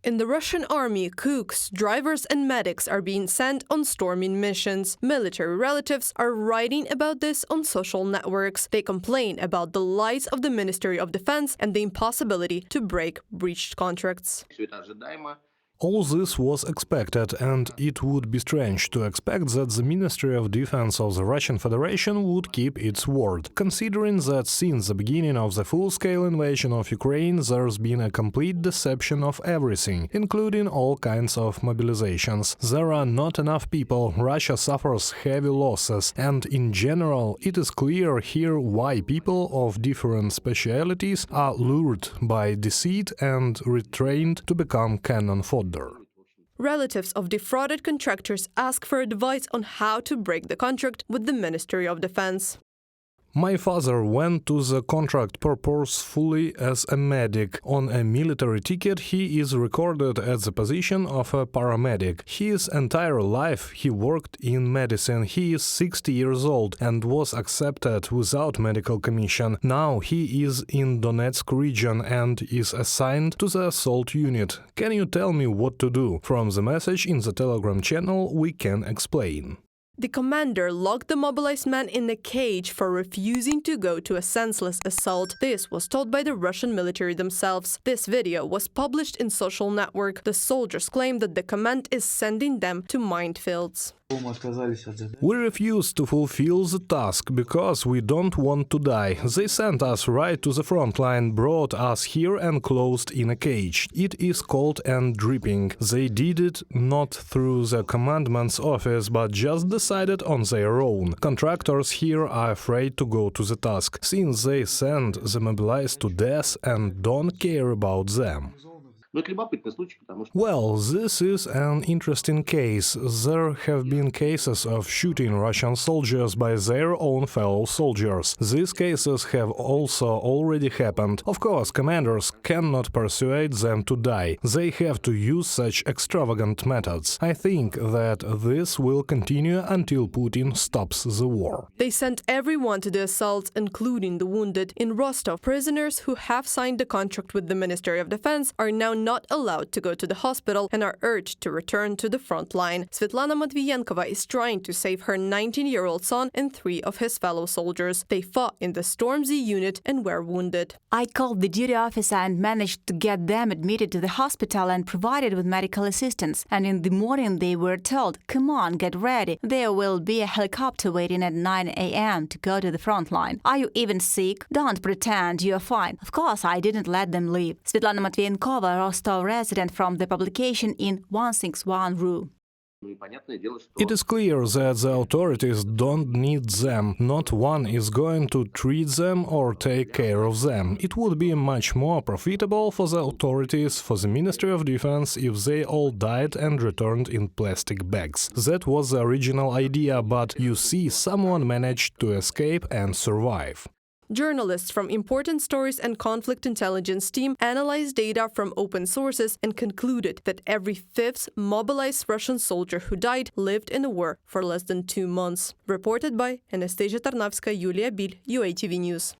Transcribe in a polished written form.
In the Russian army, cooks, drivers and medics are being sent on storming missions. Military relatives are writing about this on social networks. They complain about the lies of the Ministry of Defense and the impossibility to break breached contracts. All this was expected, and it would be strange to expect that the Ministry of Defense of the Russian Federation would keep its word, considering that since the beginning of the full-scale invasion of Ukraine there's been a complete deception of everything, including all kinds of mobilizations. There are not enough people, Russia suffers heavy losses, and in general it is clear here why people of different specialities are lured by deceit and retrained to become cannon fodder. Relatives of defrauded contractors ask for advice on how to break the contract with the Ministry of Defense. My father went to the contract purposefully as a medic. On a military ticket he is recorded at the position of a paramedic. His entire life he worked in medicine. He is 60 years old and was accepted without medical commission. Now he is in Donetsk region and is assigned to the assault unit. Can you tell me what to do? From the message in the Telegram channel we can explain. The commander locked the mobilized man in a cage for refusing to go to a senseless assault. This was told by the Russian military themselves. This video was published in social network. The soldiers claim that the command is sending them to minefields. We refuse to fulfill the task because we don't want to die. They sent us right to the front line, brought us here and closed in a cage. It is cold and dripping. They did it not through the commandment's office, but just decided on their own. Contractors here are afraid to go to the task, since they send the mobilized to death and don't care about them. Well, this is an interesting case. There have been cases of shooting Russian soldiers by their own fellow soldiers. These cases have also already happened. Of course, commanders cannot persuade them to die. They have to use such extravagant methods. I think that this will continue until Putin stops the war. They sent everyone to the assault, including the wounded. In Rostov, prisoners who have signed the contract with the Ministry of Defense are now not allowed to go to the hospital and are urged to return to the front line. Svetlana Matviyenkova is trying to save her 19-year-old son and 3 of his fellow soldiers. They fought in the Storm Z unit and were wounded. I called the duty officer and managed to get them admitted to the hospital and provided with medical assistance. And in the morning they were told, "Come on, get ready. There will be a helicopter waiting at 9 a.m. to go to the front line. Are you even sick? Don't pretend you're fine." Of course, I didn't let them leave. Svetlana Matviyenkova, Rostov resident, from the publication in 161.ru. It is clear that the authorities don't need them. Not one is going to treat them or take care of them. It would be much more profitable for the authorities, for the Ministry of Defense, if they all died and returned in plastic bags. That was the original idea, but you see, someone managed to escape and survive. Journalists from Important Stories and Conflict Intelligence team analyzed data from open sources and concluded that every 5th mobilized Russian soldier who died lived in a war for less than 2 months. Reported by Anastasia Tarnavska, Yulia Bil, UATV News.